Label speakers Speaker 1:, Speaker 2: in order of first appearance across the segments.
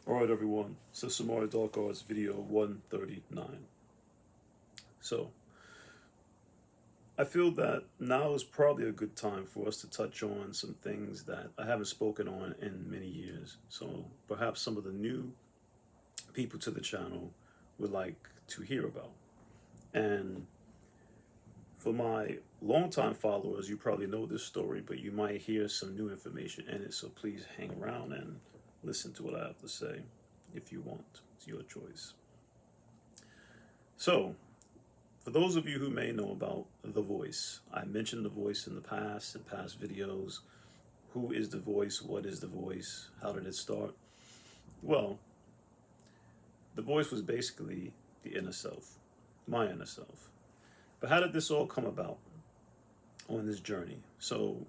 Speaker 1: Alright everyone, so some more Dark Arts video 139. So, I feel that now is probably a good time for us to touch on some things that I haven't spoken on in many years. So, perhaps some of the new people to the channel would like to hear about. And for my longtime followers, you probably know this story, but you might hear some new information in it. So please hang around and listen to what I have to say if you want. It's your choice. So, for those of you who may know about The Voice, I mentioned The Voice in past videos. Who is The Voice? What is The Voice? How did it start? Well, The Voice was basically the inner self, my inner self. But how did this all come about on this journey? So,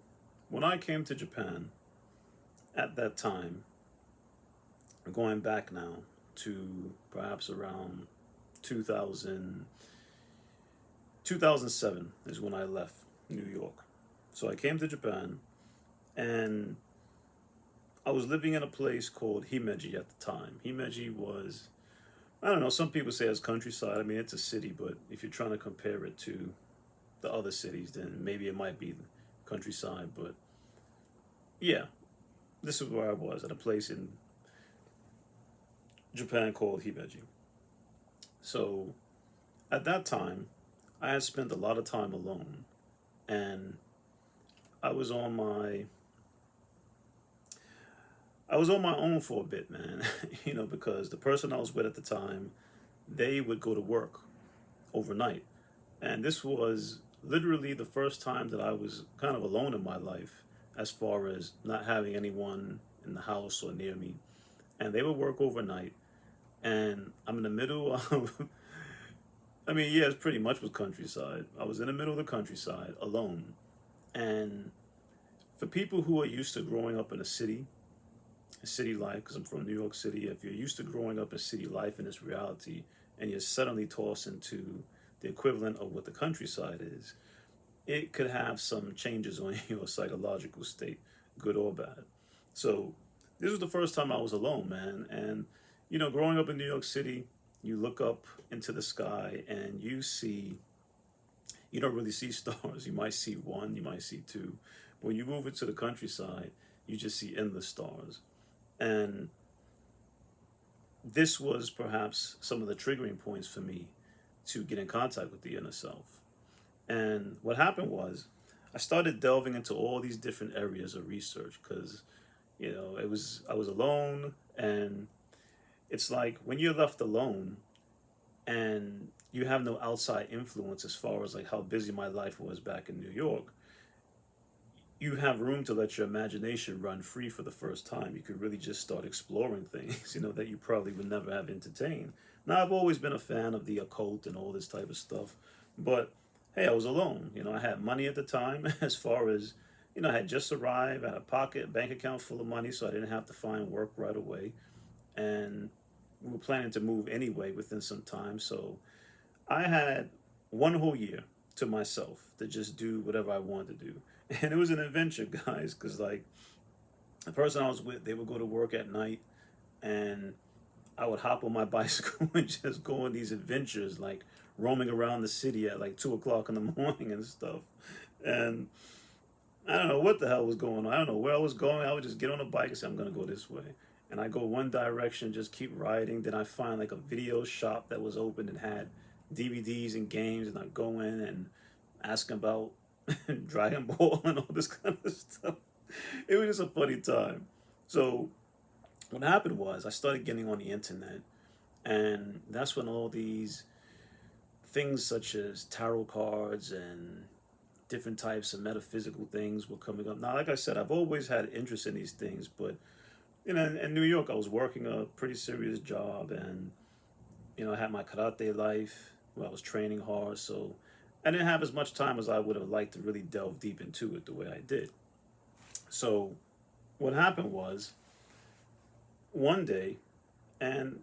Speaker 1: when I came to Japan at that time, going back now to perhaps around 2000, 2007 is when I left New York. So I came to Japan and I was living in a place called Himeji at the time. Himeji was, I don't know, some people say it's countryside. I mean, it's a city, but if you're trying to compare it to the other cities, then maybe it might be countryside. But yeah, this is where I was at a place in Japan called Himeji. So at that time, I had spent a lot of time alone and I was on my I was on my own for a bit, man. Because the person I was with at the time, they would go to work overnight. And this was literally the first time that I was kind of alone in my life as far as not having anyone in the house or near me. And they would work overnight. And I'm in the middle of, I mean, yeah, it's pretty much was countryside. I was in the middle of the countryside alone. And for people who are used to growing up in a city life, because I'm from New York City, if you're used to growing up in city life and its reality, and you're suddenly tossed into the equivalent of what the countryside is, it could have some changes on your psychological state, good or bad. So this was the first time I was alone, man. And, growing up in New York City, you look up into the sky and you don't really see stars. You might see one, you might see two. But when you move into the countryside, you just see endless stars. And this was perhaps some of the triggering points for me to get in contact with the inner self. And what happened was I started delving into all these different areas of research because, I was alone and it's like when you're left alone and you have no outside influence as far as like how busy my life was back in New York, you have room to let your imagination run free for the first time. You could really just start exploring things, that you probably would never have entertained. Now, I've always been a fan of the occult and all this type of stuff, but hey, I was alone. I had money at the time as far as, I had just arrived, I had a bank account full of money, so I didn't have to find work right away. And we were planning to move anyway within some time, so I had one whole year to myself to just do whatever I wanted to do. And it was an adventure, guys, because like the person I was with, they would go to work at night and I would hop on my bicycle and just go on these adventures, like roaming around the city at like 2 o'clock in the morning and stuff. And I don't know what the hell was going on. I don't know where I was going. I would just get on a bike and say, I'm going to go this way. And I go one direction, just keep riding. Then I find like a video shop that was open and had DVDs and games. And I go in and ask about Dragon Ball and all this kind of stuff. It was just a funny time. So what happened was I started getting on the internet. And that's when all these things such as tarot cards and different types of metaphysical things were coming up. Now, like I said, I've always had interest in these things, but in New York, I was working a pretty serious job, and I had my karate life where I was training hard, so I didn't have as much time as I would have liked to really delve deep into it the way I did. So, what happened was one day, and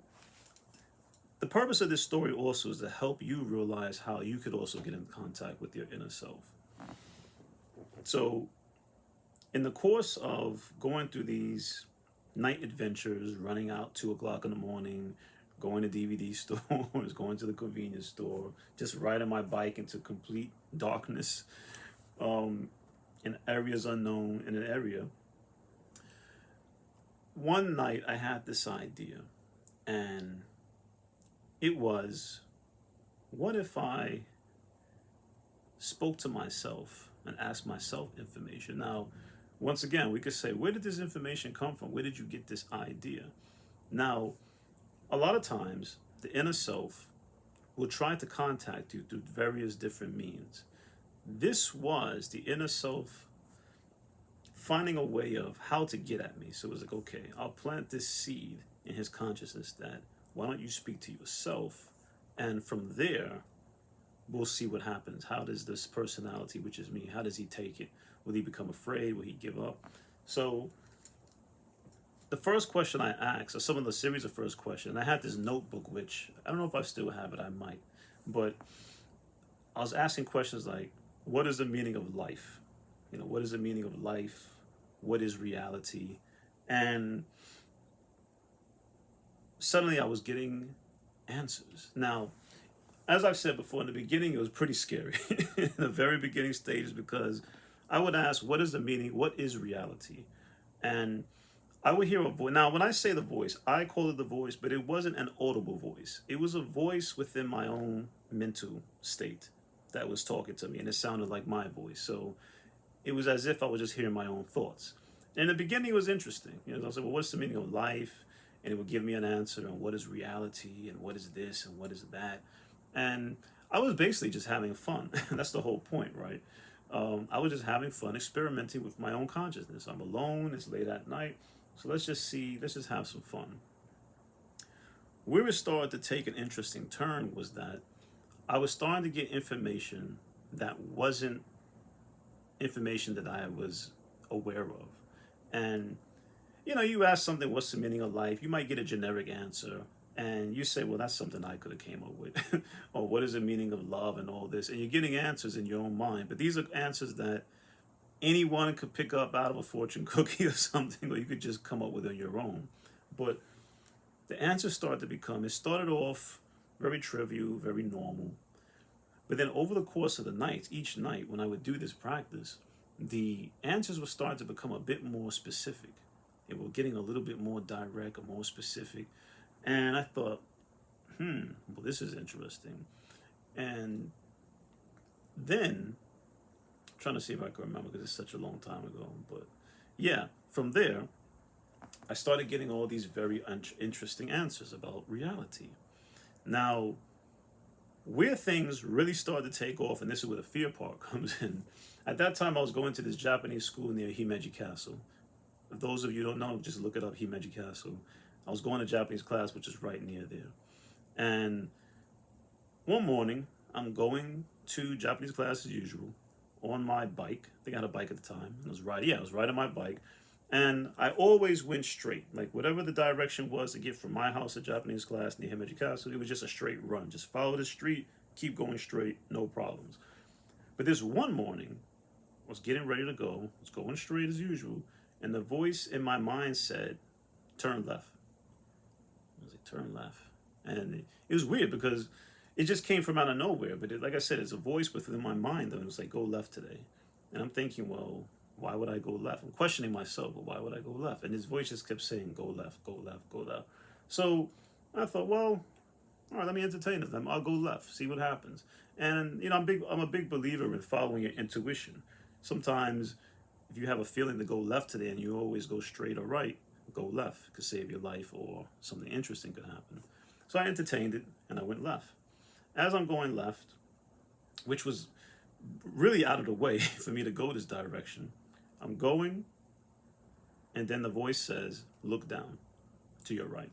Speaker 1: the purpose of this story also is to help you realize how you could also get in contact with your inner self. So, in the course of going through these night adventures, running out 2 o'clock in the morning, going to DVD stores, going to the convenience store, just riding my bike into complete darkness, um, in areas unknown in an area. One night I had this idea, and it was, what if I spoke to myself and asked myself information? Now, once again, we could say, where did this information come from? Where did you get this idea? Now, a lot of times, the inner self will try to contact you through various different means. This was the inner self finding a way of how to get at me. So it was like, okay, I'll plant this seed in his consciousness that, why don't you speak to yourself? And from there, we'll see what happens. How does this personality, which is me, how does he take it? Will he become afraid? Will he give up? So the first question I asked, or some of the series of first questions, and I had this notebook, which I don't know if I still have it, I might, but I was asking questions like, what is the meaning of life? You know, what is the meaning of life? What is reality? And suddenly I was getting answers. Now, as I've said before, in the beginning, it was pretty scary in the very beginning stages, because I would ask, what is the meaning? What is reality? And I would hear a voice. Now, when I say the voice, I call it the voice, but it wasn't an audible voice. It was a voice within my own mental state that was talking to me, and it sounded like my voice. So it was as if I was just hearing my own thoughts. In the beginning, it was interesting. You know, I said, well, what's the meaning of life? And it would give me an answer on what is reality and what is this and what is that. And I was basically just having fun. That's the whole point, right? I was just having fun, experimenting with my own consciousness. I'm alone, it's late at night. So let's just have some fun. Where it started to take an interesting turn was that I was starting to get information that wasn't information that I was aware of. And, you know, you ask something, what's the meaning of life? You might get a generic answer. And you say, well, that's something I could have came up with. Or what is the meaning of love and all this? And you're getting answers in your own mind. But these are answers that anyone could pick up out of a fortune cookie or something, or you could just come up with on your own. But the answers started to become, it started off very trivial, very normal. But then over the course of the night, each night when I would do this practice, the answers were starting to become a bit more specific. They were getting a little bit more direct or more specific. And I thought, well, this is interesting. And then, I'm trying to see if I can remember because it's such a long time ago. But yeah, from there, I started getting all these very interesting answers about reality. Now, where things really started to take off, and this is where the fear part comes in. At that time, I was going to this Japanese school near Himeji Castle. If those of you don't know, just look it up, Himeji Castle. I was going to Japanese class, which is right near there. And one morning, I'm going to Japanese class as usual on my bike. I think I had a bike at the time. And I was riding my bike. And I always went straight. Like whatever the direction was to get from my house to Japanese class near Himeji Castle, it was just a straight run. Just follow the street, keep going straight, no problems. But this one morning, I was getting ready to go. I was going straight as usual. And the voice in my mind said, turn left. I was like, turn left. And it was weird because it just came from out of nowhere. But like I said, it's a voice within my mind that was like, go left today. And I'm thinking, well, why would I go left? I'm questioning myself, but why would I go left? And his voice just kept saying, go left, go left, go left. So I thought, well, all right, let me entertain it. I'll go left, see what happens. And you know, I'm a big believer in following your intuition. Sometimes if you have a feeling to go left today and you always go straight or right, go left. It could save your life or something interesting could happen. So I entertained it and I went left. As I'm going left, which was really out of the way for me to go this direction, I'm going, and then the voice says, look down to your right.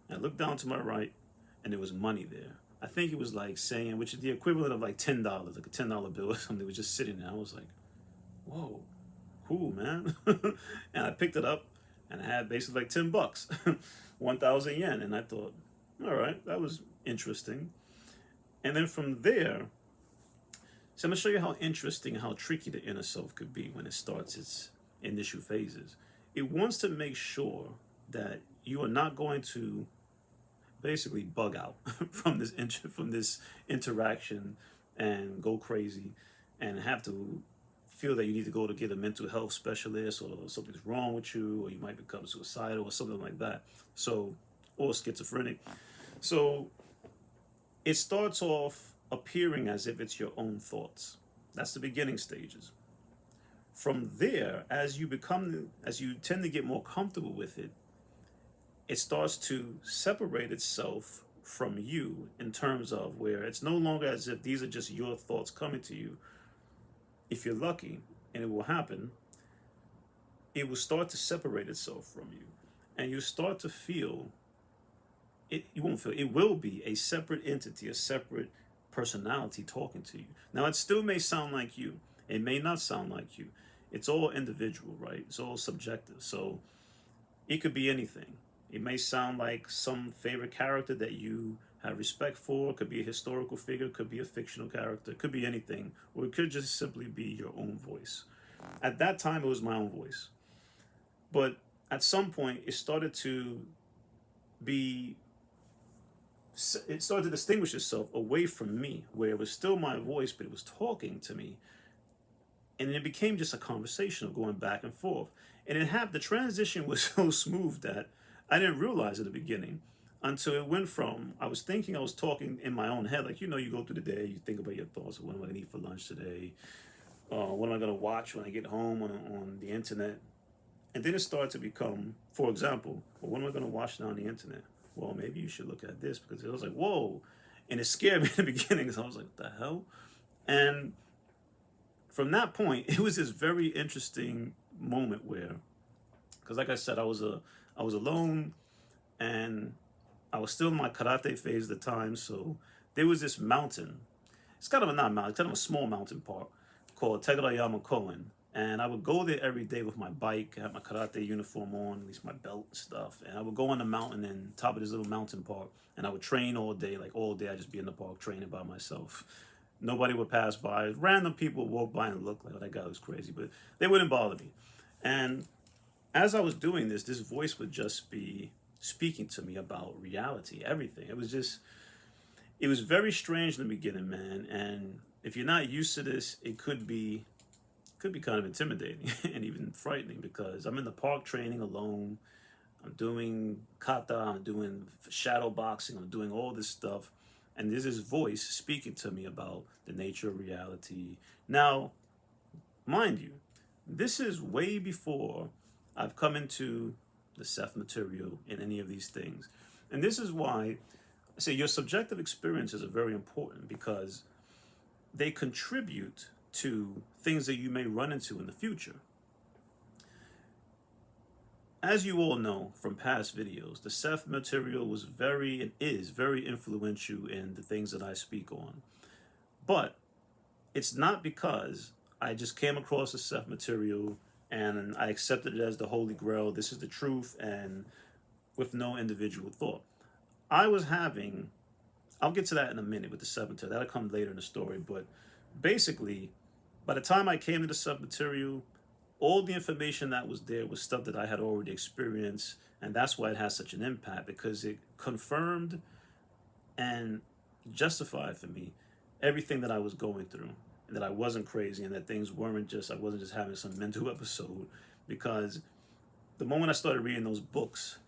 Speaker 1: And I looked down to my right, and there was money there. I think it was like saying, which is the equivalent of like $10, like a $10 bill or something. It was just sitting there. I was like, whoa, cool, man. And I picked it up, and I had basically like $10, 1,000 yen. And I thought, all right, that was interesting. And then from there, so I'm going to show you how interesting, how tricky the inner self could be when it starts its initial phases. it wants to make sure that you are not going to basically bug out from this interaction and go crazy and have to feel that you need to go to get a mental health specialist or something's wrong with you or you might become suicidal or something like that. So, or schizophrenic. So it starts off appearing as if it's your own thoughts. That's the beginning stages. From there, as you tend to get more comfortable with it, it starts to separate itself from you in terms of where it's no longer as if these are just your thoughts coming to you. If you're lucky, and it will happen, it will start to separate itself from you. And you start to feel it, you won't feel, it will be a separate entity, a separate personality talking to you. Now, it still may sound like you, it may not sound like you. It's all individual, right? It's all subjective. So it could be anything. It may sound like some favorite character that you have respect for. It could be a historical figure, it could be a fictional character, it could be anything, or it could just simply be your own voice. At that time, it was my own voice. But at some point, be it started to distinguish itself away from me, where it was still my voice, but it was talking to me. And it became just a conversation of going back and forth. And the transition was so smooth that I didn't realize at the beginning until it went from I was thinking I was talking in my own head, like you go through the day, you think about your thoughts. What am I gonna eat for lunch today? What am I gonna watch when I get home on the internet? And then it started to become, for example, well, what am I gonna watch now on the internet? Well, maybe you should look at this because it was like, whoa. And it scared me in the beginning because I was like, what the hell? And from that point, it was this very interesting moment where, because like I said, I was alone and I was still in my karate phase at the time. So there was this mountain. It's kind of a not mountain, it's kind of a small mountain park called Tegarayama Koen. And I would go there every day with my bike, have my karate uniform on, at least my belt and stuff. And I would go on the mountain and top of this little mountain park. And I would train all day, like all day I'd just be in the park training by myself. Nobody would pass by. Random people would walk by and look like, oh, that guy was crazy. But they wouldn't bother me. And as I was doing this, this voice would just be speaking to me about reality, everything. It was very strange in the beginning, man. And if you're not used to this, it could be kind of intimidating and even frightening because I'm in the park training alone. I'm doing kata, I'm doing shadow boxing, I'm doing all this stuff. And there's this voice speaking to me about the nature of reality. Now, mind you, this is way before I've come into the Seth Material in any of these things. And this is why I say your subjective experiences are very important because they contribute to things that you may run into in the future. As you all know from past videos, the Seth Material was very and is very influential in the things that I speak on. But it's not because I just came across the Seth Material and I accepted it as the Holy Grail, this is the truth, and with no individual thought. I was having, I'll get to that in a minute with the Seth Material, that'll come later in the story, but basically, by the time I came to the Seth Material, all the information that was there was stuff that I had already experienced, and that's why it has such an impact because it confirmed and justified for me everything that I was going through, and that I wasn't crazy, and that things weren't just I wasn't just having some mental episode. Because the moment I started reading those books,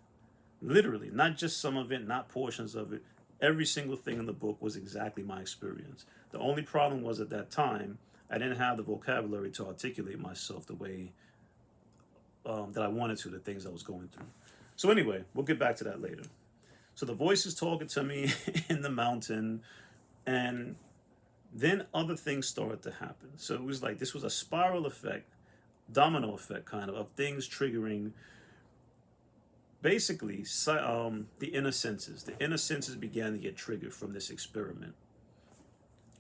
Speaker 1: literally, not just some of it, not portions of it, every single thing in the book was exactly my experience. The only problem was at that time I didn't have the vocabulary to articulate myself the way that I wanted to, the things I was going through. So anyway, we'll get back to that later. So the voice is talking to me in the mountain, and then other things started to happen. So it was like this was a spiral effect, domino effect kind of things triggering basically the inner senses. The inner senses began to get triggered from this experiment.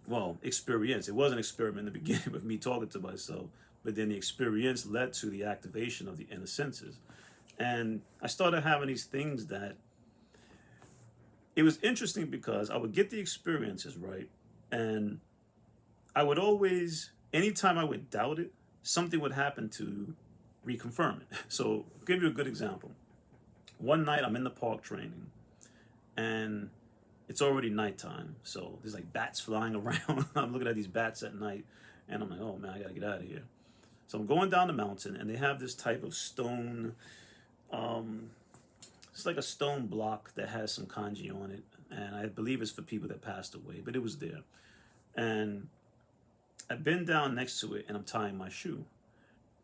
Speaker 1: Well, experience. It was an experiment in the beginning with me talking to myself, but then the experience led to the activation of the inner senses. And I started having these things that it was interesting because I would get the experiences, right? And I would always, anytime I would doubt it, something would happen to reconfirm it. So I'll give you a good example. One night I'm in the park training, and it's already nighttime. So there's like bats flying around. I'm looking at these bats at night, and I'm like, oh man, I gotta get out of here. So I'm going down the mountain, and they have this type of stone. Um, it's like a stone block that has some kanji on it, and I believe it's for people that passed away, but it was there. And I've been down next to it, and I'm tying my shoe,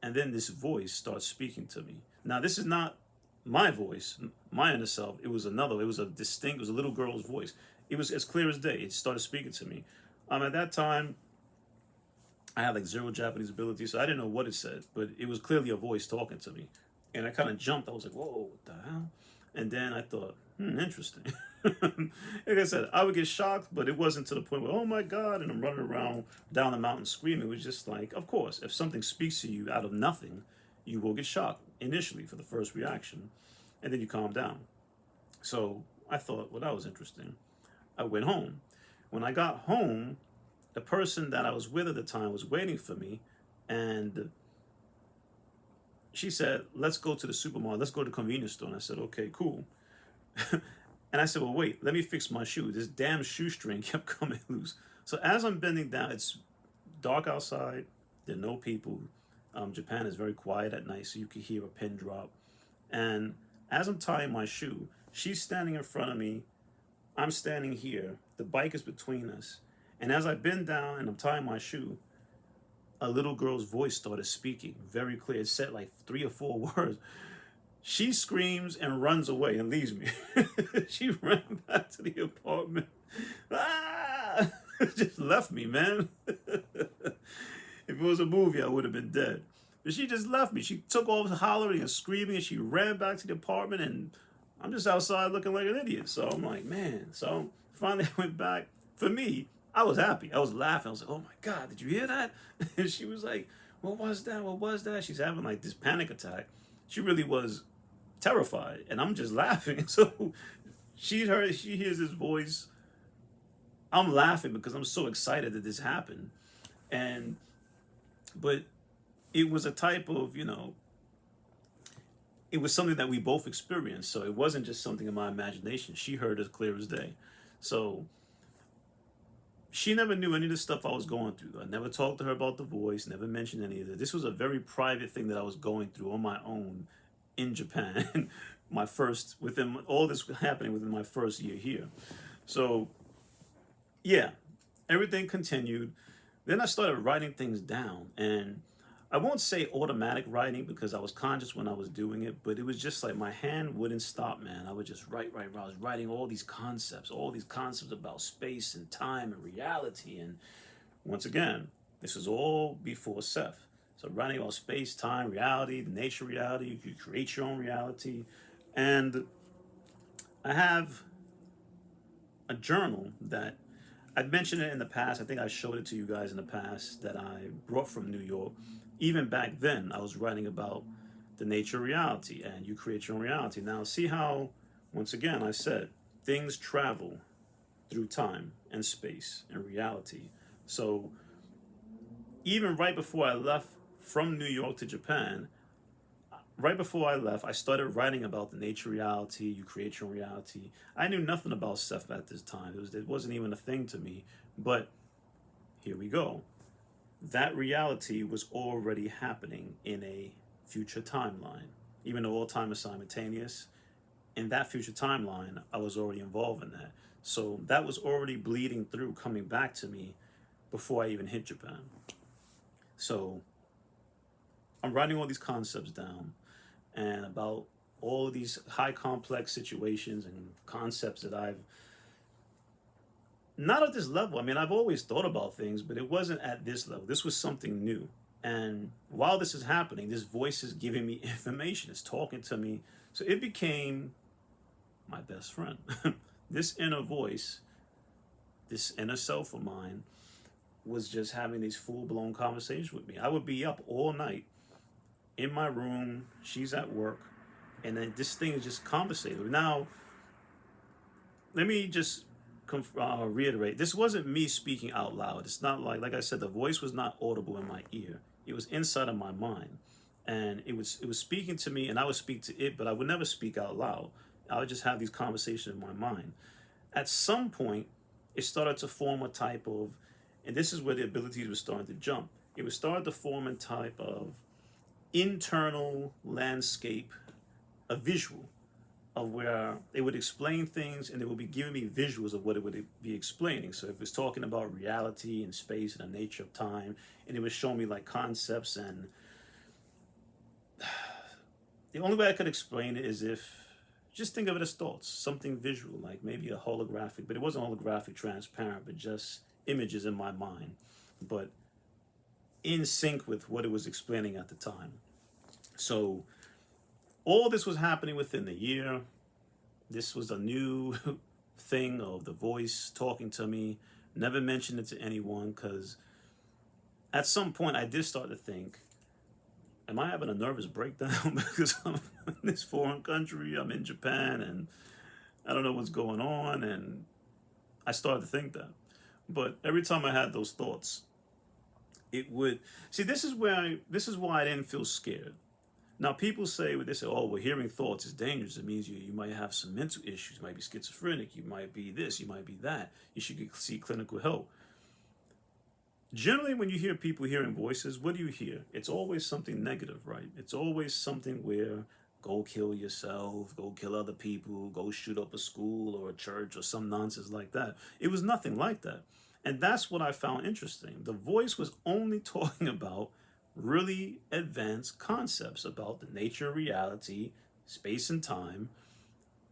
Speaker 1: and then this voice starts speaking to me. Now this is not my voice, my inner self. It was another. It was a distinct. It was a little girl's voice. It was as clear as day. It started speaking to me. At that time, I had like zero Japanese ability, so I didn't know what it said, but it was clearly a voice talking to me. And I kind of jumped. I was like, whoa, what the hell? And then I thought, interesting. Like I said, I would get shocked, but it wasn't to the point where, oh my God, and I'm running around down the mountain screaming. It was just like, of course, if something speaks to you out of nothing, you will get shocked initially for the first reaction, and then you calm down. So I thought, well, that was interesting. I went home. When I got home, the person that I was with at the time was waiting for me, and she said, let's go to the supermarket, let's go to the convenience store. And I said, okay, cool. And I said, well, wait, let me fix my shoe. This damn shoestring kept coming loose. So as I'm bending down, it's dark outside, there are no people. Japan is very quiet at night, so you can hear a pin drop. And as I'm tying my shoe, she's standing in front of me, I'm standing here, the bike is between us. And as I bend down and I'm tying my shoe, a little girl's voice started speaking very clear. It said like 3 or 4 words. She screams and runs away and leaves me. She ran back to the apartment. Ah! Just left me, man. If it was a movie, I would have been dead. But she just left me. She took off hollering and screaming, and she ran back to the apartment, and I'm just outside looking like an idiot. So I'm like, man. So finally I went back. For me, I was happy. I was laughing. I was like, oh my God, did you hear that? And she was like, what was that? What was that? She's having like this panic attack. She really was terrified, and I'm just laughing. So she hears his voice. I'm laughing because I'm so excited that this happened. And but it was a type of, it was something that we both experienced. So it wasn't just something in my imagination. She heard it clear as day. So she never knew any of the stuff I was going through. I never talked to her about the voice, never mentioned any of it. This was a very private thing that I was going through on my own in Japan. Within all this happening within my first year here. So yeah, everything continued. Then I started writing things down, and I won't say automatic writing because I was conscious when I was doing it, but it was just like my hand wouldn't stop, man. I would just write. I was writing all these concepts about space and time and reality. And once again, this is all before Seth. So writing about space, time, reality, the nature of reality, you create your own reality. And I have a journal that I've mentioned it in the past. I think I showed it to you guys in the past that I brought from New York. Even back then, I was writing about the nature of reality, and you create your own reality. Now, see how, once again, I said things travel through time and space and reality. So, even right before I left from New York to Japan, right before I left, I started writing about the nature of reality. You create your own reality. I knew nothing about Seth at this time. It wasn't even a thing to me. But here we go. That reality was already happening in a future timeline. Even though all time is simultaneous, in that future timeline, I was already involved in that. So that was already bleeding through, coming back to me before I even hit Japan. So I'm writing all these concepts down and about all of these high complex situations and concepts that I've not at this level. I mean, I've always thought about things, but it wasn't at this level. This was something new. And while this is happening, this voice is giving me information, it's talking to me. So it became my best friend. This inner voice, this inner self of mine, was just having these full blown conversations with me. I would be up all night in my room, she's at work, and then this thing is just conversating. Now, let me just reiterate, this wasn't me speaking out loud. It's not like I said, the voice was not audible in my ear. It was inside of my mind. and it was speaking to me, and I would speak to it, but I would never speak out loud. I would just have these conversations in my mind. At some point, it started to form a type of, and this is where the abilities were starting to jump. It was started to form a type of internal landscape, a visual of where they would explain things and they would be giving me visuals of what it would be explaining. So if it's talking about reality and space and the nature of time, and it would show me like concepts, and the only way I could explain it is if just think of it as thoughts, something visual, like maybe a holographic, but it wasn't holographic, transparent, but just images in my mind, but in sync with what it was explaining at the time. So all this was happening within the year. This was a new thing of the voice talking to me. Never mentioned it to anyone because at some point I did start to think, am I having a nervous breakdown because I'm in this foreign country? I'm in Japan and I don't know what's going on. And I started to think that. But every time I had those thoughts, it would see. This is why I didn't feel scared. Now people say, they say, oh, well, hearing thoughts is dangerous. It means you might have some mental issues. You might be schizophrenic. You might be this. You might be that. You should seek clinical help. Generally, when you hear people hearing voices, what do you hear? It's always something negative, right? It's always something where go kill yourself, go kill other people, go shoot up a school or a church or some nonsense like that. It was nothing like that. And that's what I found interesting. The voice was only talking about really advanced concepts about the nature of reality, space and time.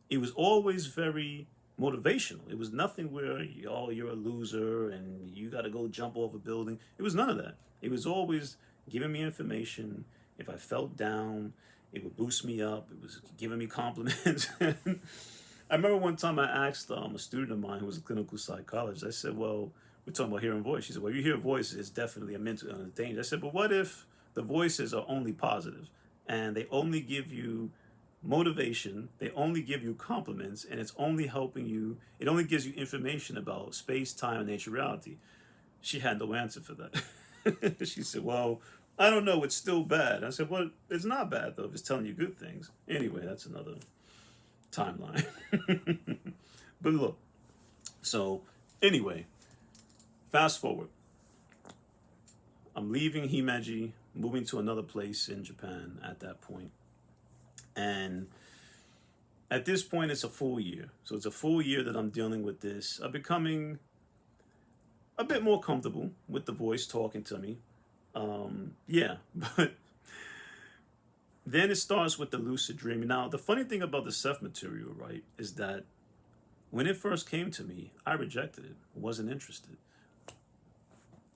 Speaker 1: It was always very motivational. It was nothing where, oh, you're a loser and you got to go jump off a building. It was none of that. It was always giving me information. If I felt down, it would boost me up. It was giving me compliments. I remember one time I asked a student of mine who was a clinical psychologist, I said, well, we're talking about hearing voice. She said, well, you hear voices, it's definitely a mental danger. I said, but what if the voices are only positive and they only give you motivation, they only give you compliments, and it's only helping you, it only gives you information about space, time, and nature reality? She had no answer for that. She said, well, I don't know, it's still bad. I said, well, it's not bad though if it's telling you good things. Anyway, that's another timeline. But look, so anyway, fast forward. I'm leaving Himeji, moving to another place in Japan at that point. And at this point, it's a full year. So it's a full year that I'm dealing with this. I'm becoming a bit more comfortable with the voice talking to me. Yeah, but then it starts with the lucid dreaming. Now, the funny thing about the Seth Material, right, is that when it first came to me, I rejected it. Wasn't interested.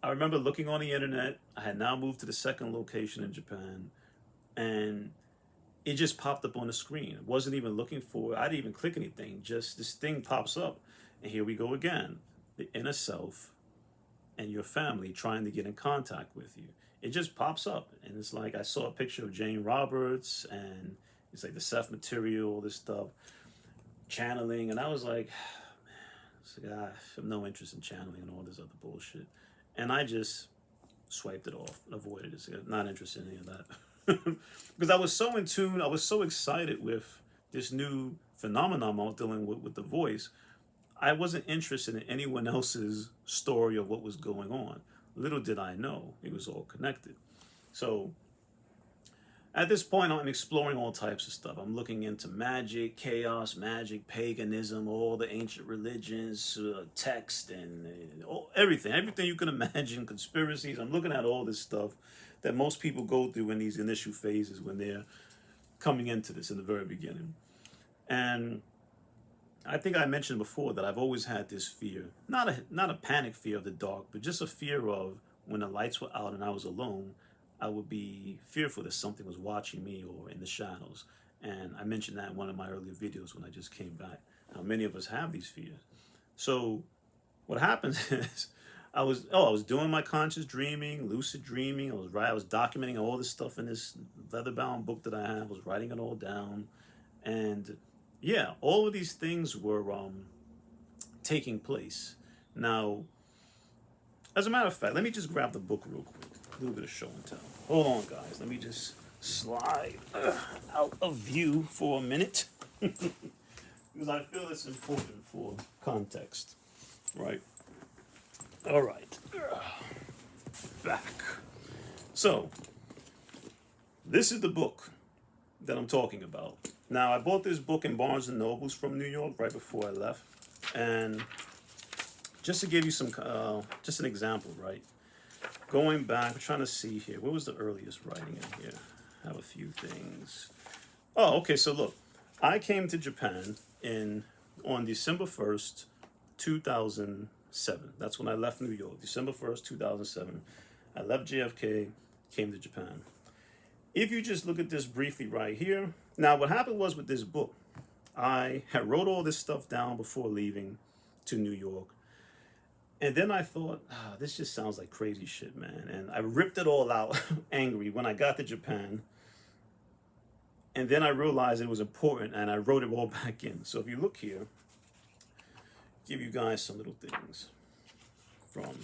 Speaker 1: I remember looking on the internet. I had now moved to the second location in Japan, and it just popped up on the screen. I wasn't even looking for it. I didn't even click anything. Just this thing pops up, and here we go again. The inner self and your family trying to get in contact with you. It just pops up, and it's like I saw a picture of Jane Roberts, and it's like the Seth Material, all this stuff, channeling, and I was like, I have no interest in channeling and all this other bullshit, and I just swiped it off, avoided it. Not interested in any of that, because I was so in tune, I was so excited with this new phenomenon I was dealing with the voice. I wasn't interested in anyone else's story of what was going on. Little did I know it was all connected. So at this point, I'm exploring all types of stuff. I'm looking into magic, chaos, magic, paganism, all the ancient religions, text, and everything you can imagine, conspiracies. I'm looking at all this stuff that most people go through in these initial phases when they're coming into this in the very beginning. And I think I mentioned before that I've always had this fear, not a panic fear of the dark, but just a fear of when the lights were out and I was alone, I would be fearful that something was watching me or in the shadows. And I mentioned that in one of my earlier videos when I just came back. Now, many of us have these fears. So what happens is I was doing my conscious dreaming, lucid dreaming. I was documenting all this stuff in this leather-bound book that I have. I was writing it all down. And yeah, all of these things were taking place. Now, as a matter of fact, let me just grab the book real quick. A little bit of show and tell. Hold on, guys. Let me just slide out of view for a minute because I feel it's important for context, right? All right, back. So, this is the book that I'm talking about. Now, I bought this book in Barnes and Nobles from New York right before I left, and just to give you some, just an example, right? Going back, I'm trying to see here. What was the earliest writing in here? I have a few things. Oh, okay. So look, I came to Japan in on December 1st, 2007. That's when I left New York. December 1st, 2007. I left JFK, came to Japan. If you just look at this briefly right here, now what happened was with this book, I had wrote all this stuff down before leaving to New York. And then I thought, this just sounds like crazy shit, man. And I ripped it all out angry when I got to Japan. And then I realized it was important and I wrote it all back in. So if you look here, give you guys some little things from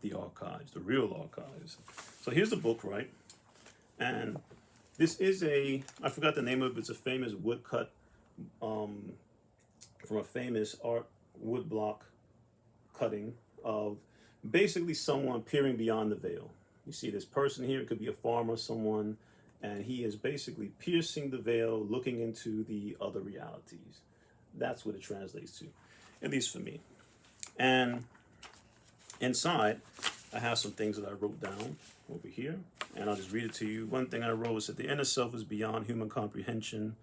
Speaker 1: the archives, the real archives. So here's the book, right? And this is I forgot the name of it, it's a famous woodcut from a famous art woodblock cutting of basically someone peering beyond the veil. You see this person here, it could be a farmer, someone, and he is basically piercing the veil, looking into the other realities. That's what it translates to, at least for me. And inside, I have some things that I wrote down over here, and I'll just read it to you. One thing I wrote was that the inner self is beyond human comprehension.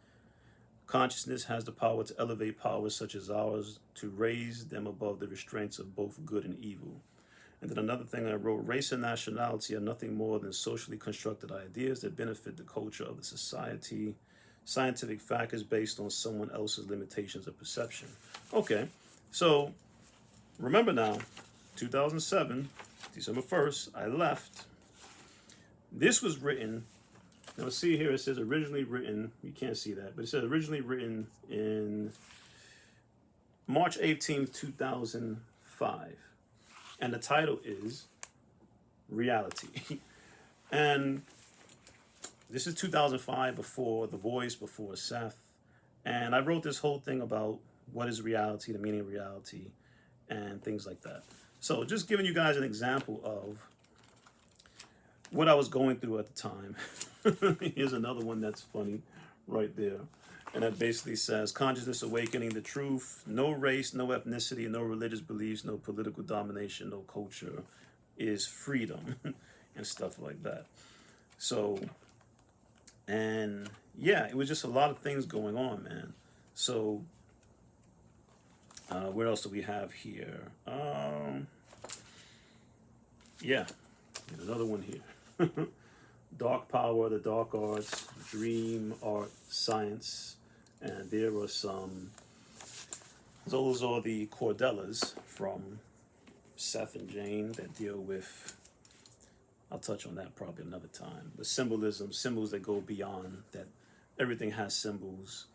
Speaker 1: Consciousness has the power to elevate powers such as ours, to raise them above the restraints of both good and evil. And then another thing I wrote, race and nationality are nothing more than socially constructed ideas that benefit the culture of the society. Scientific fact is based on someone else's limitations of perception. Okay, so remember now, 2007, December 1st, I left. This was written, now see here it says originally written, you can't see that, but it says originally written in March 18th, 2005. And the title is Reality. And this is 2005, before The Voice, before Seth. And I wrote this whole thing about what is reality, the meaning of reality, and things like that. So just giving you guys an example of what I was going through at the time. Here's another one that's funny right there. And that basically says, consciousness awakening the truth, no race, no ethnicity, no religious beliefs, no political domination, no culture is freedom and stuff like that. So, and yeah, it was just a lot of things going on, man. So, what else do we have here? Yeah, there's another one here. Dark power, the dark arts, dream, art, science, and there are some, those are the cordellas from Seth and Jane that deal with, I'll touch on that probably another time, the symbolism, symbols that go beyond that, everything has symbols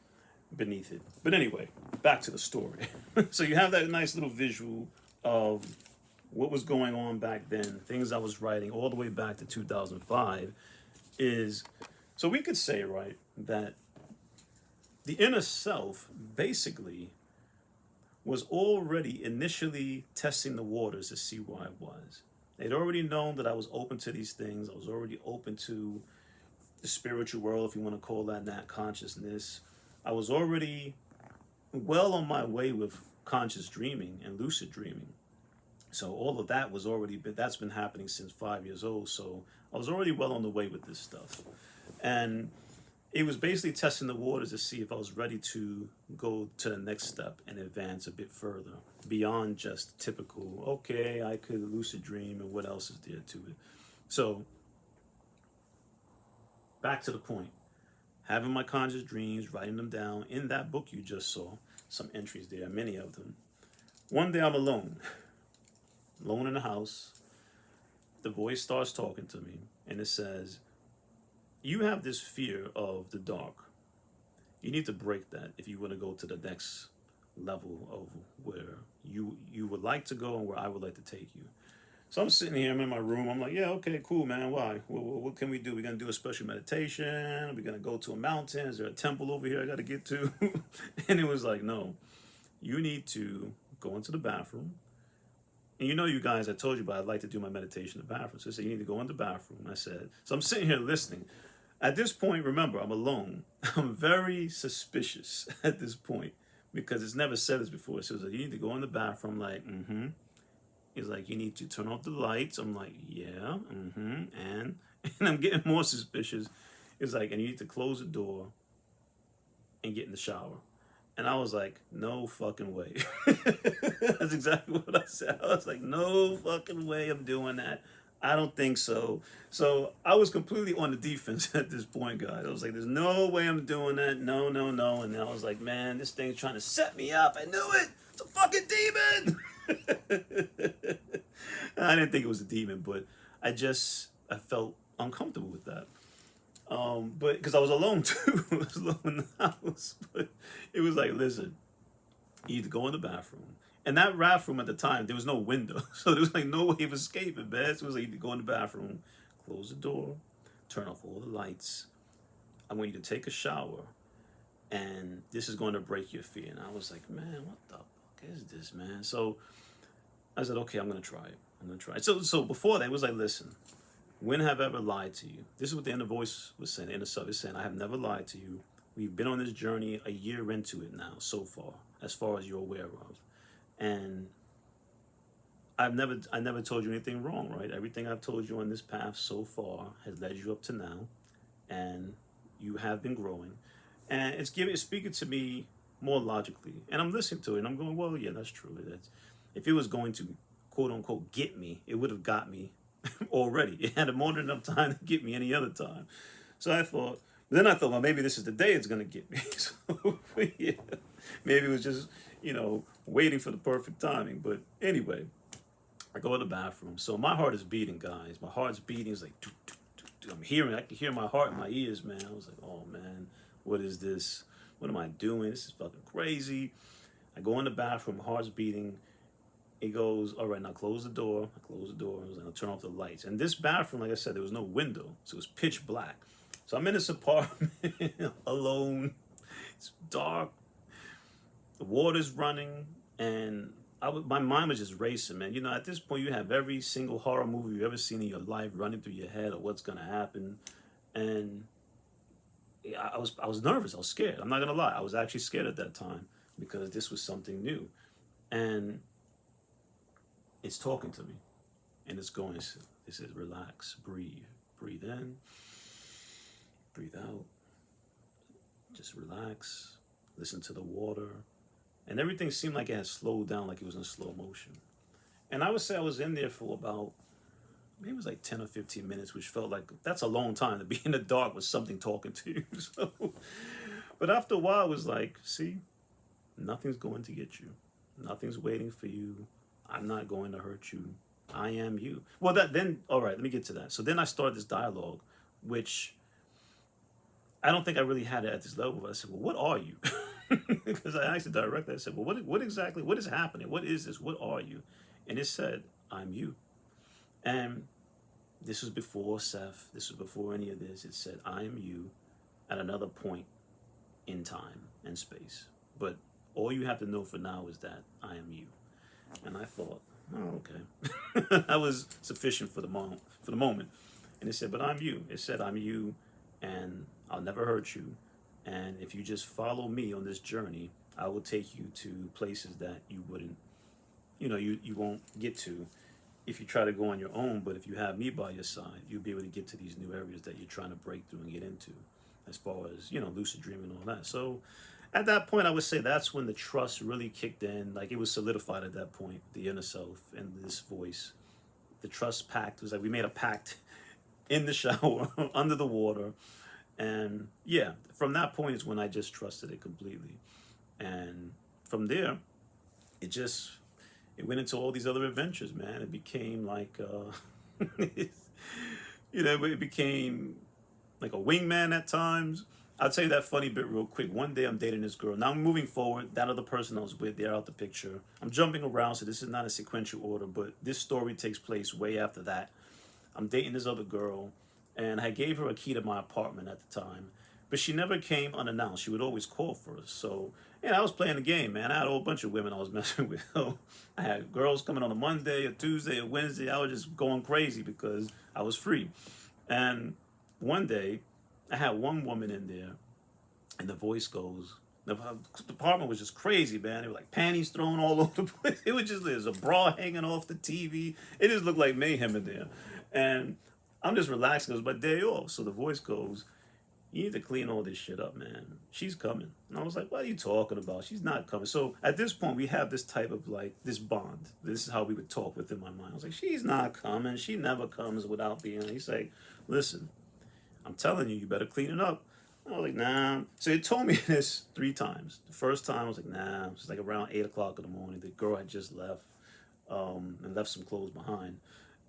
Speaker 1: beneath it. But anyway, back to the story. So you have that nice little visual of what was going on back then, things I was writing all the way back to 2005 is, so we could say, right, that the inner self basically was already initially testing the waters to see where I was. They'd already known that I was open to these things. I was already open to the spiritual world, if you want to call that consciousness. I was already well on my way with conscious dreaming and lucid dreaming. So all of that was already that's been happening since 5 years old. So I was already well on the way with this stuff. And it was basically testing the waters to see if I was ready to go to the next step and advance a bit further beyond just typical, okay, I could lucid dream and what else is there to it. So back to the point, having my conscious dreams, writing them down in that book you just saw, some entries there, many of them. One day I'm alone in the house. The voice starts talking to me and it says, you have this fear of the dark. You need to break that if you want to go to the next level of where you would like to go and where I would like to take you. So I'm sitting here, I'm in my room. I'm like, yeah, okay, cool, man. Why? What can we do? We're going to do a special meditation. We're going to go to a mountain. Is there a temple over here I got to get to? And it was like, no, you need to go into the bathroom. And you know, you guys, I told you, but I'd like to do my meditation in the bathroom. So I said, you need to go in the bathroom. I said, so I'm sitting here listening. At this point, remember, I'm alone. I'm very suspicious at this point because it's never said this before. So it's like, you need to go in the bathroom. I'm like, mm-hmm. He's like, you need to turn off the lights. I'm like, yeah, mm-hmm. And I'm getting more suspicious. It's like, and you need to close the door and get in the shower. And I was like, no fucking way. That's exactly what I said. I was like, no fucking way I'm doing that. I don't think so. So I was completely on the defense at this point, guys. I was like, there's no way I'm doing that. No, no, no. And I was like, man, this thing's trying to set me up. I knew it. It's a fucking demon. I didn't think it was a demon, but I felt uncomfortable with that. But because I was alone too, I was alone in the house. But it was like, listen, you need to go in the bathroom. And that bathroom at the time, there was no window. So there was like no way of escaping, man. So it was like, you need to go in the bathroom, close the door, turn off all the lights. I want you to take a shower. And this is going to break your fear. And I was like, man, what the fuck is this, man? So I said, okay, I'm going to try it. I'm going to try it. So before that, it was like, listen, when have I ever lied to you? This is what the inner voice was saying. The inner self is saying, I have never lied to you. We've been on this journey a year into it now, so far as you're aware of. And I never told you anything wrong, right? Everything I've told you on this path so far has led you up to now, and you have been growing. And it's speaking to me more logically. And I'm listening to it, and I'm going, well, yeah, that's true. If it was going to, quote unquote, get me, it would have got me already. It had more than enough time to get me any other time. So then I thought, well, maybe this is the day it's going to get me. So, yeah, maybe it was just, waiting for the perfect timing. But anyway, I go to the bathroom. So my heart is beating, guys. My heart's beating. It's like, doo, doo, doo, doo. I can hear my heart in my ears, man. I was like, oh, man, what is this? What am I doing? This is fucking crazy. I go in the bathroom, heart's beating. He goes, all right, now close the door. I close the door. I was like, I'll turn off the lights. And this bathroom, like I said, there was no window. So it was pitch black. So I'm in this apartment alone. It's dark. The water's running. And my mind was just racing, man. At this point, you have every single horror movie you've ever seen in your life running through your head of what's going to happen. And I was nervous. I was scared. I'm not going to lie. I was actually scared at that time because this was something new. And it's talking to me, and it's going, it says, relax, breathe in, breathe out, just relax, listen to the water. And everything seemed like it had slowed down, like it was in slow motion. And I would say I was in there for about, maybe it was like 10 or 15 minutes, which felt like, that's a long time to be in the dark with something talking to you. But after a while, it was like, see, nothing's going to get you. Nothing's waiting for you. I'm not going to hurt you. I am you. Well, all right, let me get to that. So then I started this dialogue, which I don't think I really had it at this level. But I said, well, what are you? Because I asked the director, I said, well, what exactly, what is happening? What is this? What are you? And it said, I'm you. And this was before Seth. This was before any of this. It said, I am you at another point in time and space. But all you have to know for now is that I am you. And I thought, oh, okay. That was sufficient for the moment. And it said, but I'm you. It said, I'm you, and I'll never hurt you. And if you just follow me on this journey, I will take you to places that you wouldn't, you won't get to if you try to go on your own. But if you have me by your side, you'll be able to get to these new areas that you're trying to break through and get into, as far as, lucid dreaming and all that. So at that point, I would say that's when the trust really kicked in. Like, it was solidified at that point, the inner self and this voice. The trust pact was like we made a pact in the shower, under the water. And yeah, from that point is when I just trusted it completely. And from there, it went into all these other adventures, man. It became like, it became like a wingman at times. I'll tell you that funny bit real quick. One day I'm dating this girl. Now I'm moving forward. That other person I was with, they're out the picture. I'm jumping around, so this is not a sequential order, but this story takes place way after that. I'm dating this other girl, and I gave her a key to my apartment at the time, but she never came unannounced. She would always call for us. So, yeah, I was playing the game, man. I had a whole bunch of women I was messing with. So I had girls coming on a Monday, a Tuesday, a Wednesday. I was just going crazy because I was free. And one day, I had one woman in there, and the voice goes, the apartment was just crazy, man. There were like panties thrown all over the place. It was just, there's a bra hanging off the TV. It just looked like mayhem in there. And I'm just relaxing. It was my day off. So the voice goes, you need to clean all this shit up, man. She's coming. And I was like, what are you talking about? She's not coming. So at this point, we have this type of like, this bond. This is how we would talk within my mind. I was like, she's not coming. She never comes without being. He's like, listen, I'm telling you, you better clean it up. I was like, nah. So he told me this 3 times. The first time I was like, nah. It was like around 8 o'clock in the morning. The girl had just left and left some clothes behind.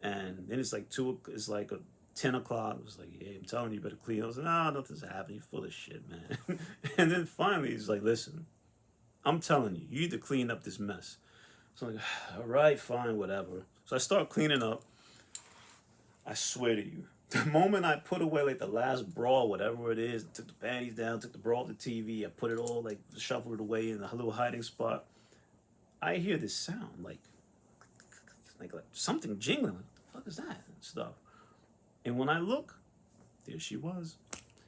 Speaker 1: And then it's like it's like 10 o'clock. It was like, yeah, I'm telling you, you better clean. I was like, no, nothing's happening. You're full of shit, man. And then finally he's like, listen, I'm telling you, you need to clean up this mess. So I'm like, all right, fine, whatever. So I start cleaning up. I swear to you, the moment I put away like the last bra, whatever it is, took the panties down, took the bra off the TV, I put it all like shuffled it away in a little hiding spot. I hear this sound like something jingling. Like, what the fuck is that? And stuff. And when I look, there she was.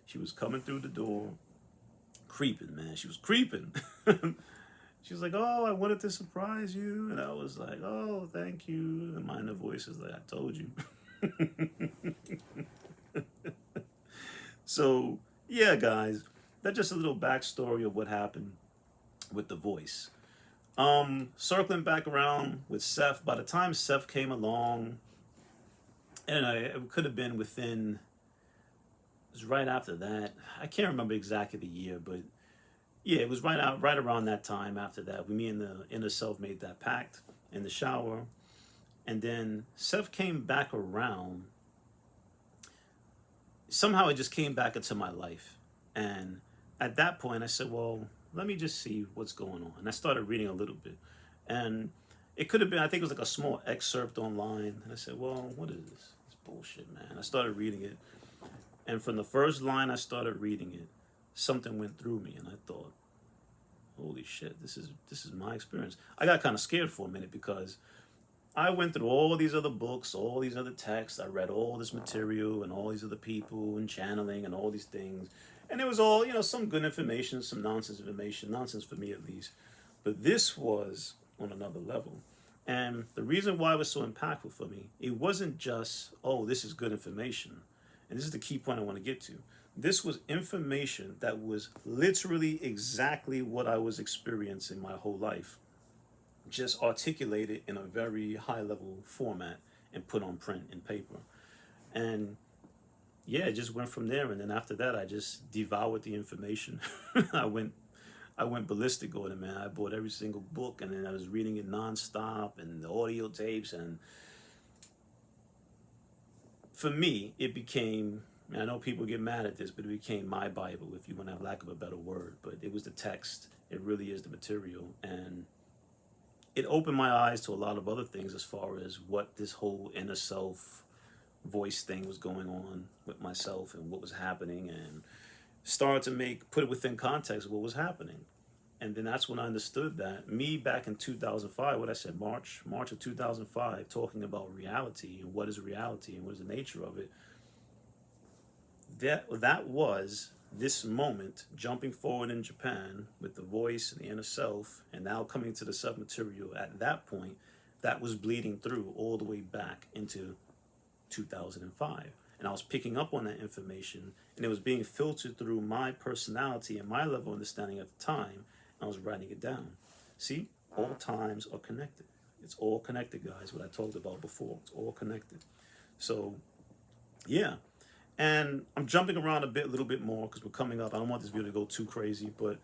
Speaker 1: She was coming through the door, creeping, man. She was creeping. She was like, "Oh, I wanted to surprise you," and I was like, "Oh, thank you." And my inner voice is like, "I told you." So yeah, guys, that's just a little backstory of what happened with the voice. Circling back around with Seth. By the time Seth came along, and it could have been within. It was right after that. I can't remember exactly the year, but yeah, it was right around that time. After that, me and the inner self made that pact in the shower, and then Seth came back around. Somehow it just came back into my life, and at that point I said, well, let me just see what's going on. And I started reading a little bit, and it could have been, I think it was like a small excerpt online, and I said, well, what is this? It's bullshit, man. I started reading it, and from the first line I started reading it, something went through me, and I thought, holy shit, this is my experience. I got kind of scared for a minute because I went through all these other books, all these other texts. I read all this material and all these other people and channeling and all these things. And it was all, some good information, some nonsense information, nonsense for me at least. But this was on another level. And the reason why it was so impactful for me, it wasn't just, oh, this is good information. And this is the key point I want to get to. This was information that was literally exactly what I was experiencing my whole life, just articulated in a very high level format and put on print and paper. And yeah, it just went from there. And then after that, I just devoured the information. I went I went ballistic on it, man. I bought every single book, and then I was reading it nonstop, and the audio tapes. And for me, it became, and I know people get mad at this, but it became my Bible, if you want to have lack of a better word. But it was the text. It really is the material. And it opened my eyes to a lot of other things as far as what this whole inner self voice thing was going on with myself and what was happening, and started to put it within context of what was happening. And then that's when I understood that me back in 2005, what I said, March of 2005, talking about reality and what is reality and what is the nature of it. That was this moment jumping forward in Japan with the voice and the inner self, and now coming to the Seth Material at that point, that was bleeding through all the way back into 2005. And I was picking up on that information, and it was being filtered through my personality and my level of understanding at the time. And I was writing it down. See, all times are connected. It's all connected, guys, what I talked about before. It's all connected. So, yeah. And I'm jumping around a little bit more because we're coming up. I don't want this video to go too crazy, but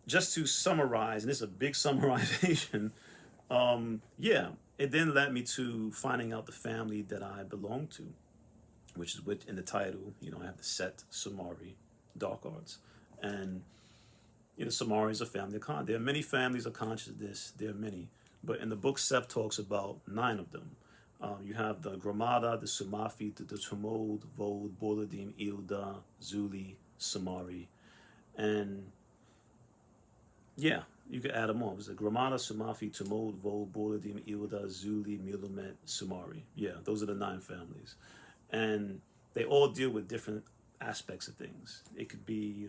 Speaker 1: just to summarize, and this is a big summarization, yeah, it then led me to finding out the family that I belong to, which is in the title. I have the Seth Samari, dark arts. And Samari is a family of There are many families of consciousness. There are many, but in the book, Seth talks about 9 of them. You have the Gramada, the Sumafi, the Tumod, Vod, Boladim, Ilda, Zuli, Samari, and yeah, you could add them all. It's the Gramada, Sumafi, Tumod, Vod, Boladim, Ilda, Zuli, Milumet, Sumari. Yeah, those are the 9 families, and they all deal with different aspects of things. It could be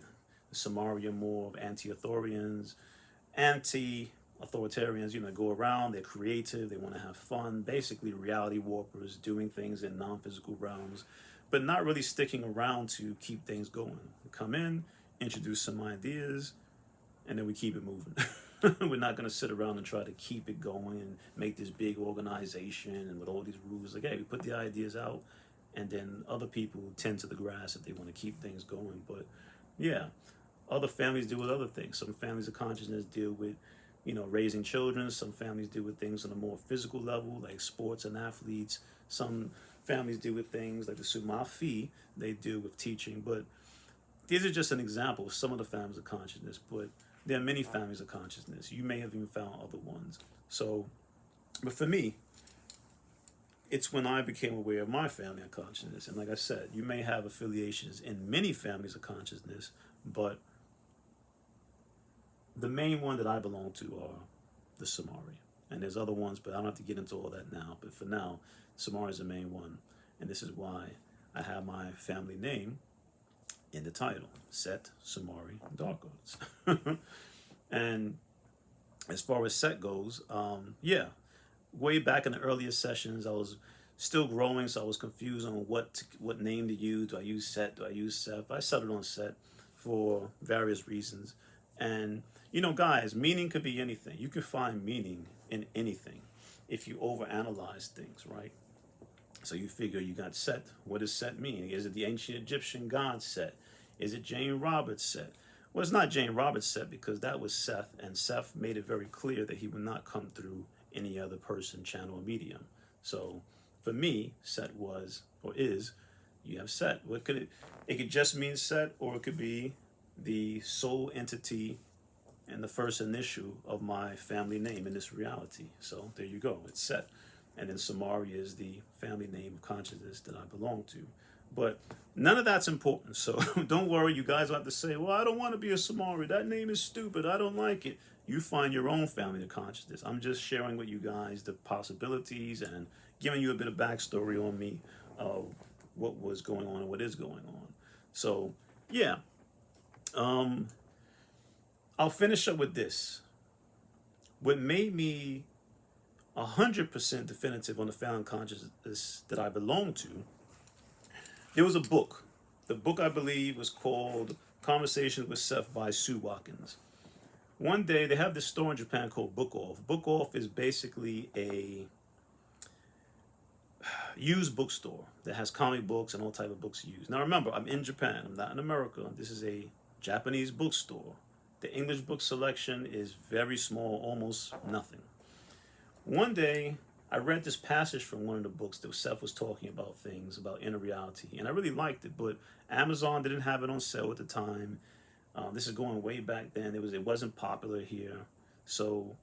Speaker 1: the Samaria more of anti-authorians, anti-authoritarians, go around, they're creative, they want to have fun, basically reality warpers, doing things in non-physical realms, but not really sticking around to keep things going. We come in, introduce some ideas, and then we keep it moving. We're not going to sit around and try to keep it going and make this big organization and with all these rules. Like, hey, we put the ideas out, and then other people tend to the grass if they want to keep things going. But yeah, other families deal with other things. Some families of consciousness deal with, raising children. Some families deal with things on a more physical level, like sports and athletes. Some families deal with things like the Sumafi. They deal with teaching. But these are just an example of some of the families of consciousness. But there are many families of consciousness. You may have even found other ones. So, but for me, it's when I became aware of my family of consciousness. And like I said, you may have affiliations in many families of consciousness, but the main one that I belong to are the Samari. And there's other ones, but I don't have to get into all that now. But for now, Samari is the main one. And this is why I have my family name in the title, Seth, Samari, Dark Arts. And as far as Seth goes, yeah, way back in the earlier sessions, I was still growing, so I was confused on what name to use. Do I use Seth? Do I use Seth? I settled on Seth for various reasons. And guys, meaning could be anything. You can find meaning in anything if you overanalyze things, right? So you figure you got Set. What does Set mean? Is it the ancient Egyptian god Set? Is it Jane Roberts Set? Well, it's not Jane Roberts Set because that was Seth, and Seth made it very clear that he would not come through any other person, channel, or medium. So for me, Set was or is, you have Set. What could it could just mean Set, or it could be the sole entity and the first initial of my family name in this reality. So there you go, it's Set. And then Samari is the family name of consciousness that I belong to. But none of that's important. So don't worry, you guys don't have to say, well, I don't want to be a Samari. That name is stupid. I don't like it. You find your own family of consciousness. I'm just sharing with you guys the possibilities and giving you a bit of backstory on me, what was going on and what is going on. So, yeah. I'll finish up with this. What made me 100% definitive on the found consciousness that I belong to, there was a book. The book, I believe, was called Conversations with Seth by Sue Watkins. One day, they have this store in Japan called Book Off. Book Off is basically a used bookstore that has comic books and all type of books used. Now remember, I'm in Japan. I'm not in America. This is a Japanese bookstore. The English book selection is very small, almost nothing. One day, I read this passage from one of the books that Seth was talking about things about inner reality, and I really liked it. But Amazon didn't have it on sale at the time. This is going way back then. It wasn't popular here, so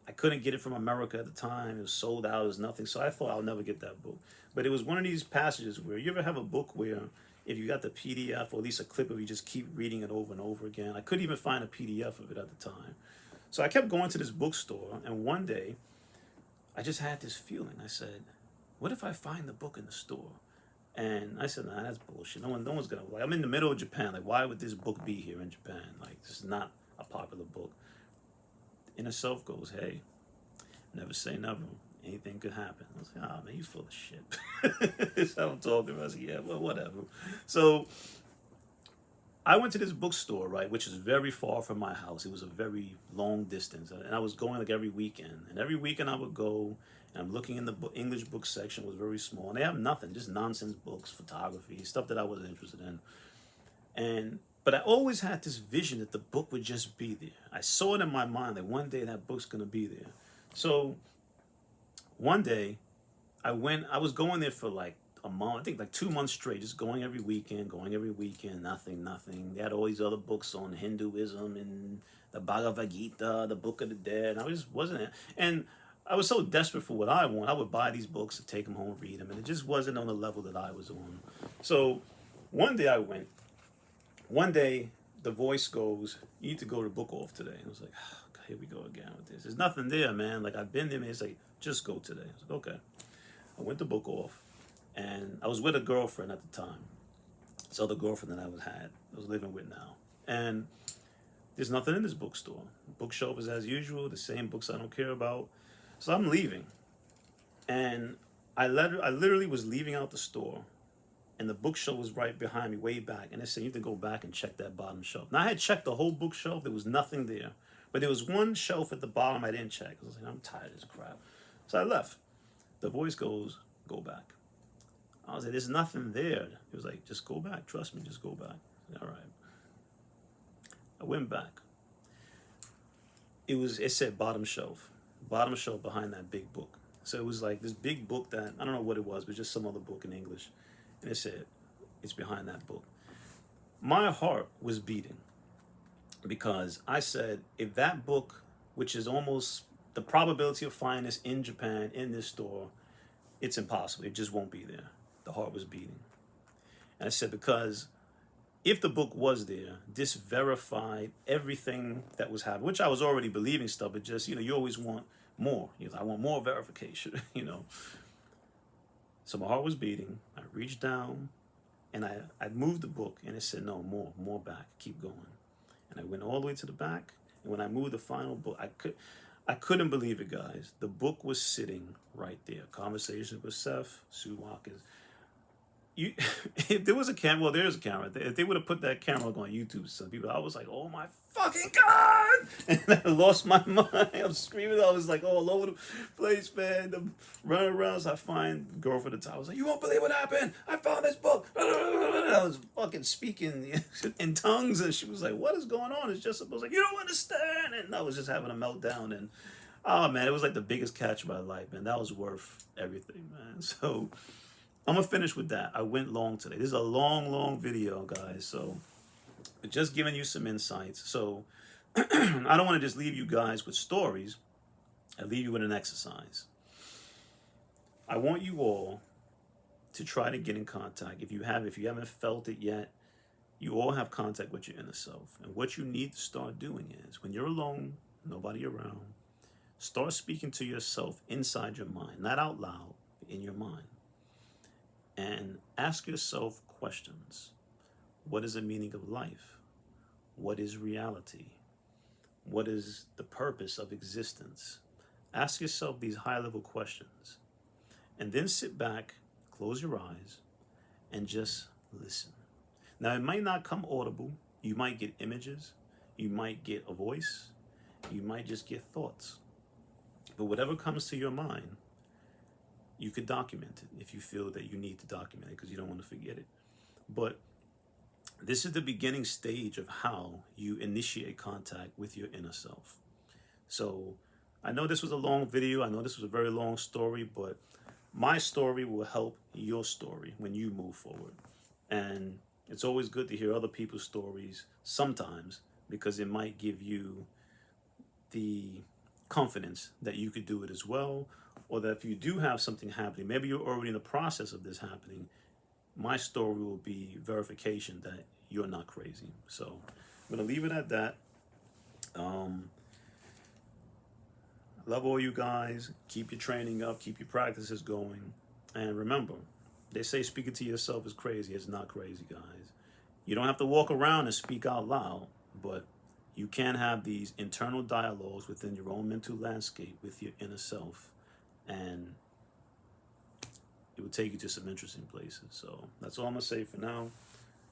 Speaker 1: I couldn't get it from America at the time. It was sold out. It was nothing. So I thought I'll never get that book. But it was one of these passages where you ever have a book where if you got the PDF or at least a clip of it, you just keep reading it over and over again. I couldn't even find a PDF of it at the time. So I kept going to this bookstore, and one day I just had this feeling. I said, what if I find the book in the store? And I said, nah, that's bullshit. No one's gonna, like, I'm in the middle of Japan. Like, why would this book be here in Japan? Like, this is not a popular book. Inner self goes, hey, never say never. Anything could happen. I was like, oh man, you full of shit. That's how I'm talking about. I was like, yeah, well, whatever. So I went to this bookstore, right, which is very far from my house. It was a very long distance. And I was going like every weekend. And every weekend I would go, and I'm looking in the English book section. It was very small. And they have nothing, just nonsense books, photography, stuff that I wasn't interested in. But I always had this vision that the book would just be there. I saw it in my mind that one day that book's going to be there. So one day I was going there for like a month, I think like 2 months straight, just going every weekend, nothing. They had all these other books on Hinduism and the Bhagavad Gita, the Book of the Dead. And I just wasn't, and I was so desperate for what I want. I would buy these books and take them home, read them, and it just wasn't on the level that I was on. So one day I went. One day the voice goes, "You need to go to book off today." And I was like, oh, God, here we go again with this. There's nothing there, man. Like I've been there, man. It's like, just go today. I was like, okay. I went to book off, and I was with a girlfriend at the time. This other girlfriend that I was living with now. And there's nothing in this bookstore. Bookshelf is as usual, the same books I don't care about. So I'm leaving. And I literally was leaving out the store, and the bookshelf was right behind me, way back. And they said, you have to go back and check that bottom shelf. Now, I had checked the whole bookshelf. There was nothing there. But there was one shelf at the bottom I didn't check. I was like, I'm tired of this crap. So I left. The voice goes, go back. I was like, there's nothing there. He was like, just go back. Trust me, just go back. All right. I went back. It said bottom shelf behind that big book. So it was like this big book that, I don't know what it was, but just some other book in English. And it said, it's behind that book. My heart was beating because I said, if that book, which is almost the probability of finding this in Japan, in this store, it's impossible. It just won't be there. The heart was beating. And I said, because if the book was there, this verified everything that was happening, which I was already believing stuff, but just, you always want more. I want more verification, So my heart was beating. I reached down and I moved the book, and it said, no, more back, keep going. And I went all the way to the back. And when I moved the final book, I couldn't believe it, guys. The book was sitting right there. Conversations with Seth, Sue Watkins. If there was a camera, well, there's a camera. If they would have put that camera on YouTube, some people, I was like, oh my fucking God! And I lost my mind. I'm screaming. I was like all over the place, man. I'm running around. So I find girlfriend at the time. I was like, you won't believe what happened. I found this book. I was fucking speaking in tongues, and she was like, what is going on? It's just, I was like, you don't understand. And I was just having a meltdown. And oh man, it was like the biggest catch of my life, man. That was worth everything, man. So I'm gonna finish with that. I went long today. This is a long video, guys. So, but just giving you some insights. So, I don't want to just leave you guys with stories. I leave you with an exercise. I want you all to try to get in contact. If you haven't felt it yet, you all have contact with your inner self. And what you need to start doing is, when you're alone, nobody around, start speaking to yourself inside your mind, not out loud, but in your mind. And ask yourself questions. What is the meaning of life? What is reality? What is the purpose of existence? Ask yourself these high-level questions. And then sit back, close your eyes, and just listen. Now, it might not come audible. You might get images. You might get a voice. You might just get thoughts. But whatever comes to your mind, you could document it if you feel that you need to document it because you don't want to forget it. But this is the beginning stage of how you initiate contact with your inner self. So I know this was a long video. I know this was a very long story, but my story will help your story when you move forward. And it's always good to hear other people's stories sometimes, because it might give you the confidence that you could do it as well. Or that if you do have something happening, maybe you're already in the process of this happening, my story will be verification that you're not crazy. So I'm going to leave it at that. I love all you guys. Keep your training up. Keep your practices going. And remember, they say speaking to yourself is crazy. It's not crazy, guys. You don't have to walk around and speak out loud, but you can have these internal dialogues within your own mental landscape with your inner self. And it will take you to some interesting places. So that's all I'm going to say for now.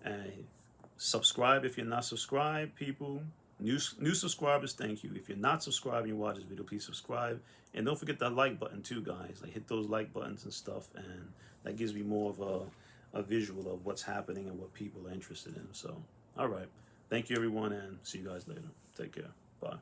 Speaker 1: And subscribe if you're not subscribed, people. New subscribers, thank you. If you're not subscribed and you watch this video, please subscribe. And don't forget that like button too, guys. Like, hit those like buttons and stuff. And that gives me more of a visual of what's happening and what people are interested in. So, all right. Thank you, everyone, and see you guys later. Take care. Bye.